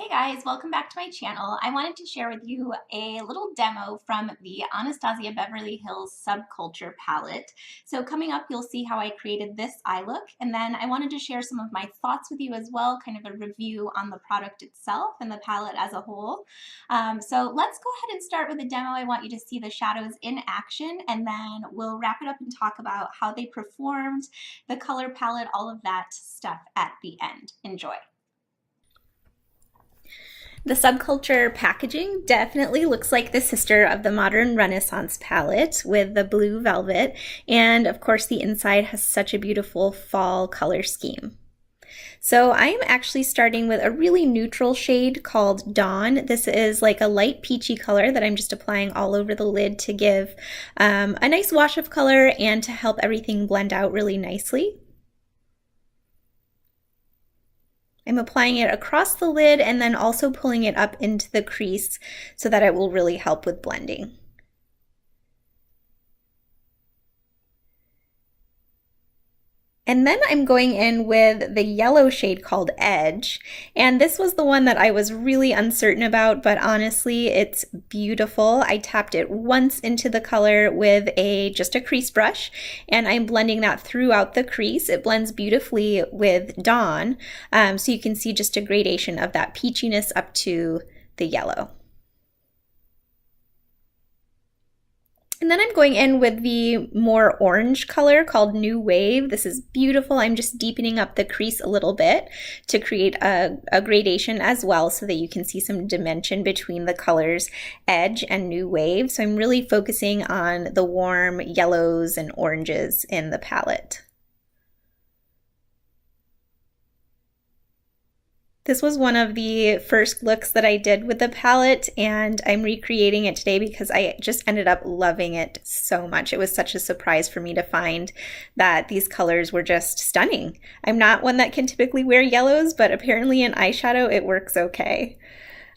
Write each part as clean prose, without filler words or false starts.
Hey guys, welcome back to my channel. I wanted to share with you a little demo from the Anastasia Beverly Hills Subculture palette. So coming up, you'll see how I created this eye look, and then I wanted to share some of my thoughts with you as well, kind of a review on the product itself and the palette as a whole. So let's go ahead and start with the demo. I want you to see the shadows in action, and then we'll wrap it up and talk about how they performed, the color palette, all of that stuff at the end. Enjoy. The Subculture packaging definitely looks like the sister of the Modern Renaissance palette with the blue velvet, and of course the inside has such a beautiful fall color scheme. So I'm actually starting with a really neutral shade called Dawn. This is like a light peachy color that I'm just applying all over the lid to give a nice wash of color and to help everything blend out really nicely. I'm applying it across the lid and then also pulling it up into the crease so that it will really help with blending. And then I'm going in with the yellow shade called Edge. And this was the one that I was really uncertain about, but honestly, it's beautiful. I tapped it once into the color with just a crease brush, and I'm blending that throughout the crease. It blends beautifully with Dawn, so you can see just a gradation of that peachiness up to the yellow. And then I'm going in with the more orange color called New Wave. This is beautiful. I'm just deepening up the crease a little bit to create a gradation as well so that you can see some dimension between the colors Edge and New Wave. So I'm really focusing on the warm yellows and oranges in the palette. This was one of the first looks that I did with the palette, and I'm recreating it today because I just ended up loving it so much. It was such a surprise for me to find that these colors were just stunning. I'm not one that can typically wear yellows, but apparently in eyeshadow it works okay.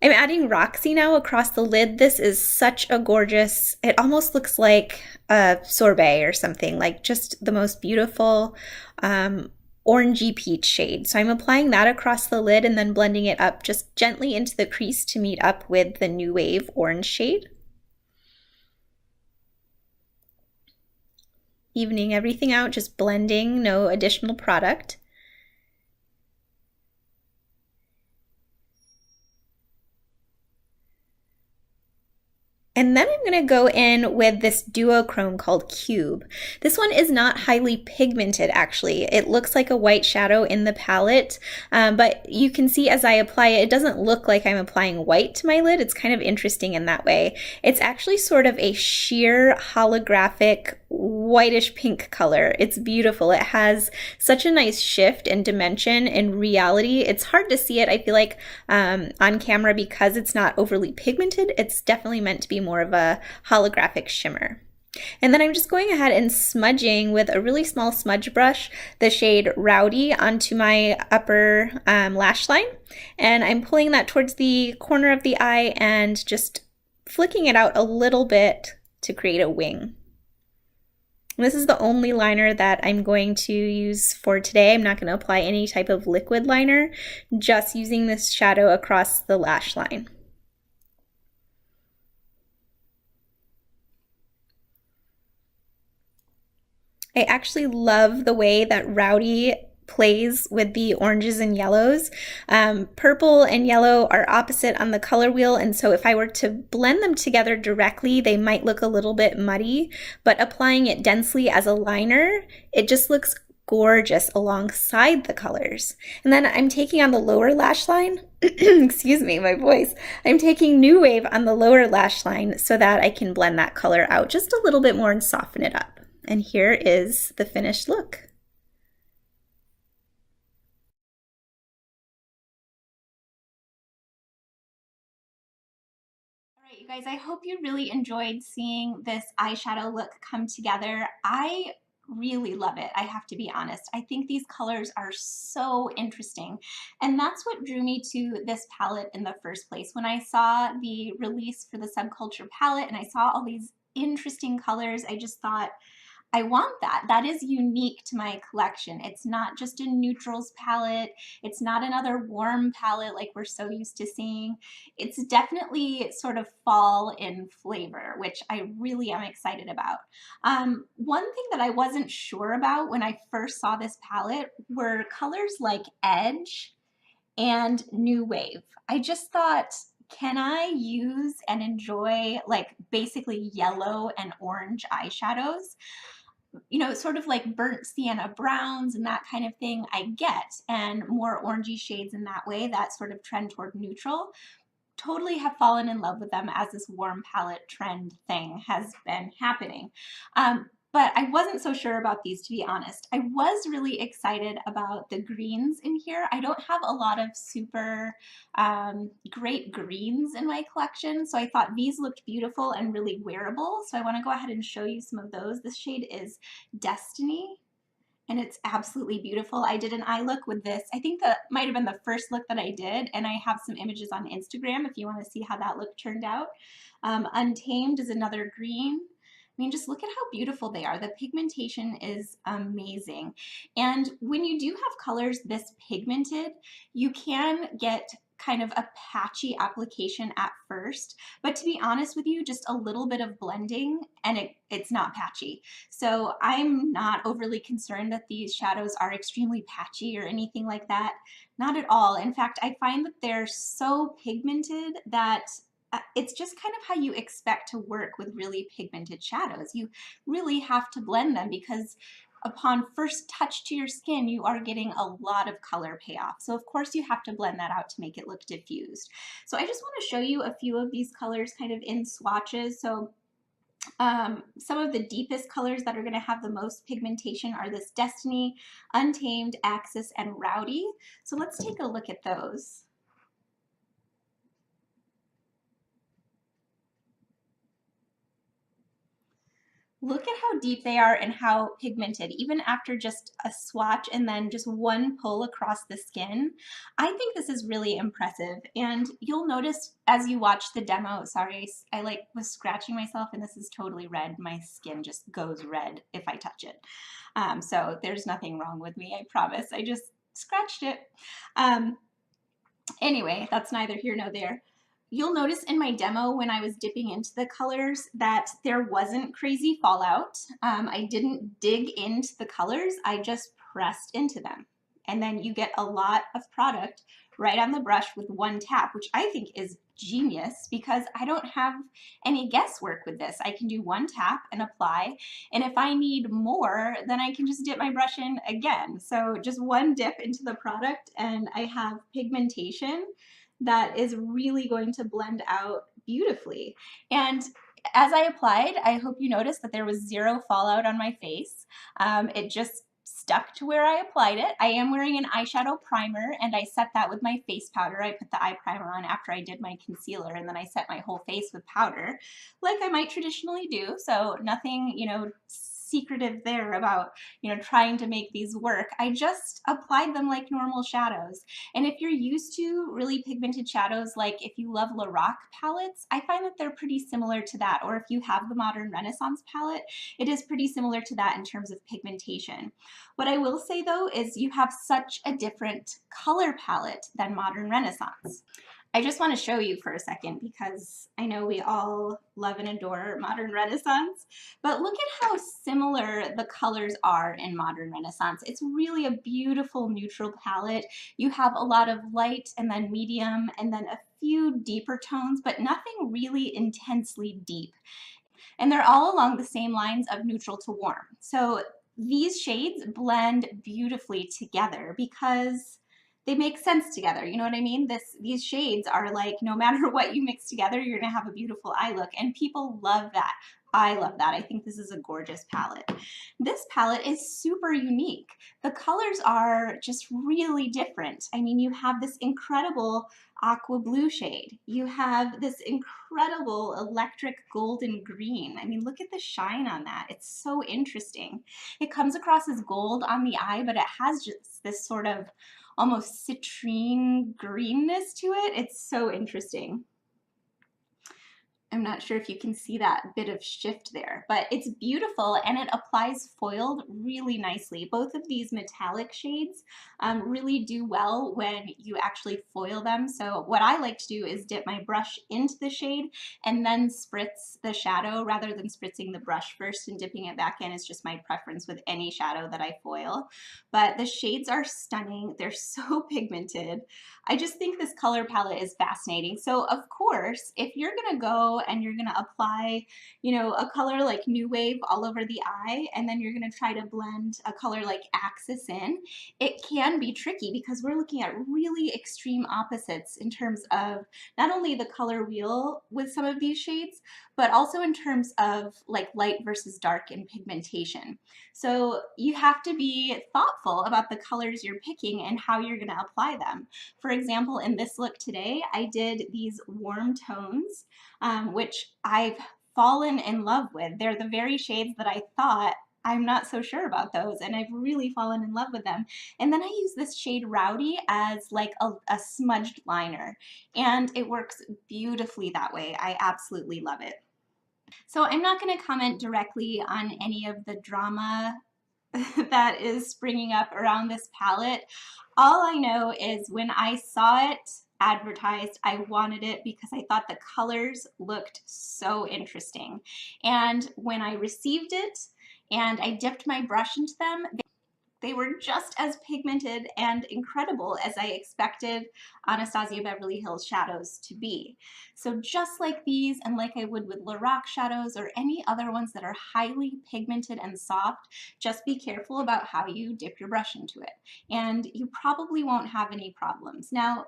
I'm adding Roxy now across the lid. This is such a gorgeous, it almost looks like a sorbet or something, like just the most beautiful orangey peach shade. So I'm applying that across the lid and then blending it up just gently into the crease to meet up with the New Wave orange shade. Evening everything out, just blending, no additional product. And then I'm going to go in with this duochrome called Cube. This one is not highly pigmented actually. It looks like a white shadow in the palette, but you can see as I apply it, it doesn't look like I'm applying white to my lid. It's kind of interesting in that way. It's actually sort of a sheer holographic whitish pink color. It's beautiful. It has such a nice shift and dimension. In reality, it's hard to see it, I feel like, on camera because it's not overly pigmented. It's definitely meant to be more of a holographic shimmer. And then I'm just going ahead and smudging with a really small smudge brush the shade Rowdy onto my upper lash line. And I'm pulling that towards the corner of the eye and just flicking it out a little bit to create a wing. This is the only liner that I'm going to use for today. I'm not going to apply any type of liquid liner, just using this shadow across the lash line. I actually love the way that Rowdy plays with the oranges and yellows. Purple and yellow are opposite on the color wheel, and so if I were to blend them together directly, they might look a little bit muddy, but applying it densely as a liner, it just looks gorgeous alongside the colors. And then I'm taking on the lower lash line, excuse me, my voice. I'm taking New Wave on the lower lash line so that I can blend that color out just a little bit more and soften it up. And here is the finished look. All right, you guys, I hope you really enjoyed seeing this eyeshadow look come together. I really love it, I have to be honest. I think these colors are so interesting. And that's what drew me to this palette in the first place. When I saw the release for the Subculture palette and I saw all these interesting colors, I just thought, I want that. That is unique to my collection. It's not just a neutrals palette. It's not another warm palette like we're so used to seeing. It's definitely sort of fall in flavor, which I really am excited about. One thing that I wasn't sure about when I first saw this palette were colors like Edge and New Wave. I just thought, can I use and enjoy like basically yellow and orange eyeshadows? You know, sort of like burnt sienna browns and that kind of thing I get, and more orangey shades in that way, that sort of trend toward neutral. Totally have fallen in love with them as this warm palette trend thing has been happening. But I wasn't so sure about these, to be honest. I was really excited about the greens in here. I don't have a lot of super great greens in my collection, so I thought these looked beautiful and really wearable. So I want to go ahead and show you some of those. This shade is Destiny, and it's absolutely beautiful. I did an eye look with this. I think that might have been the first look that I did, and I have some images on Instagram if you want to see how that look turned out. Untamed is another green. I mean, just look at how beautiful they are. The pigmentation is amazing. And when you do have colors this pigmented, you can get kind of a patchy application at first, but to be honest with you, just a little bit of blending and it's not patchy. So I'm not overly concerned that these shadows are extremely patchy or anything like that. Not at all. In fact, I find that they're so pigmented that it's just kind of how you expect to work with really pigmented shadows. You really have to blend them because upon first touch to your skin, you are getting a lot of color payoff. So of course you have to blend that out to make it look diffused. So I just want to show you a few of these colors kind of in swatches. So some of the deepest colors that are going to have the most pigmentation are this Destiny, Untamed, Axis, and Rowdy. So let's take a look at those. Look at how deep they are and how pigmented, even after just a swatch and then just one pull across the skin. I think this is really impressive. And you'll notice as you watch the demo, sorry, I like was scratching myself and this is totally red. My skin just goes red if I touch it. So there's nothing wrong with me, I promise. I just scratched it. Anyway, that's neither here nor there. You'll notice in my demo when I was dipping into the colors that there wasn't crazy fallout. I didn't dig into the colors, I just pressed into them. And then you get a lot of product right on the brush with one tap, which I think is genius because I don't have any guesswork with this. I can do one tap and apply, and if I need more, then I can just dip my brush in again. So just one dip into the product and I have pigmentation that is really going to blend out beautifully. And as I applied, I hope you noticed that there was zero fallout on my face. It just stuck to where I applied it. I am wearing an eyeshadow primer and I set that with my face powder. I put the eye primer on after I did my concealer and then I set my whole face with powder like I might traditionally do. So nothing, you know, secretive there about, you know, trying to make these work. I just applied them like normal shadows. And if you're used to really pigmented shadows, like if you love Lorac palettes, I find that they're pretty similar to that. Or if you have the Modern Renaissance palette, it is pretty similar to that in terms of pigmentation. What I will say though is you have such a different color palette than Modern Renaissance. I just want to show you for a second because I know we all love and adore Modern Renaissance, but look at how similar the colors are in Modern Renaissance. It's really a beautiful neutral palette. You have a lot of light and then medium and then a few deeper tones, but nothing really intensely deep. And they're all along the same lines of neutral to warm. So these shades blend beautifully together because they make sense together. You know what I mean? These shades are like, no matter what you mix together, you're gonna have a beautiful eye look, and people love that. I love that. I think this is a gorgeous palette. This palette is super unique. The colors are just really different. I mean, you have this incredible aqua blue shade. You have this incredible electric golden green. I mean, look at the shine on that. It's so interesting. It comes across as gold on the eye, but it has just this sort of almost citrine greenness to it. It's so interesting. I'm not sure if you can see that bit of shift there, but it's beautiful and it applies foiled really nicely. Both of these metallic shades really do well when you actually foil them. So what I like to do is dip my brush into the shade and then spritz the shadow rather than spritzing the brush first and dipping it back in. Is just my preference with any shadow that I foil. But the shades are stunning. They're so pigmented. I just think this color palette is fascinating. So of course, if you're gonna go and you're gonna apply, a color like New Wave all over the eye, and then you're gonna try to blend a color like Axis in, it can be tricky because we're looking at really extreme opposites in terms of not only the color wheel with some of these shades, but also in terms of like light versus dark in pigmentation. So you have to be thoughtful about the colors you're picking and how you're gonna apply them. For example, in this look today, I did these warm tones, which I've fallen in love with. They're the very shades that I thought I'm not so sure about those, and I've really fallen in love with them. And then I use this shade Rowdy as like a smudged liner, and it works beautifully that way. I absolutely love it. So I'm not going to comment directly on any of the drama that is springing up around this palette. All I know is when I saw it advertised, I wanted it because I thought the colors looked so interesting. And when I received it and I dipped my brush into them, they were just as pigmented and incredible as I expected Anastasia Beverly Hills shadows to be. So just like these, and like I would with Lorac shadows or any other ones that are highly pigmented and soft, just be careful about how you dip your brush into it. And you probably won't have any problems. Now,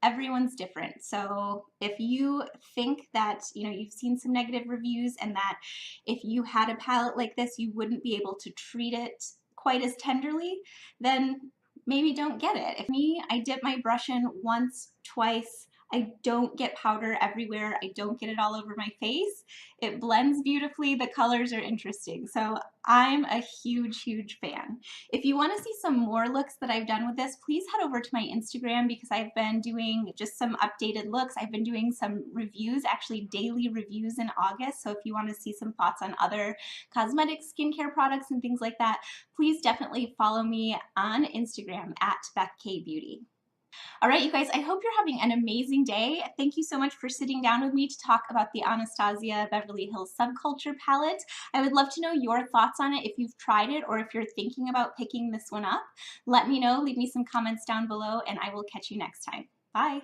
everyone's different. So if you think that, you've seen some negative reviews and that if you had a palette like this, you wouldn't be able to treat it quite as tenderly, then maybe don't get it. If me, I dip my brush in once, twice, I don't get powder everywhere. I don't get it all over my face. It blends beautifully. The colors are interesting. So I'm a huge, huge fan. If you want to see some more looks that I've done with this, please head over to my Instagram because I've been doing just some updated looks. I've been doing some reviews, actually daily reviews in August. So if you want to see some thoughts on other cosmetic skincare products and things like that, please definitely follow me on Instagram at Beth K Beauty. All right, you guys, I hope you're having an amazing day. Thank you so much for sitting down with me to talk about the Anastasia Beverly Hills Subculture palette. I would love to know your thoughts on it if you've tried it or if you're thinking about picking this one up. Let me know, leave me some comments down below, and I will catch you next time. Bye.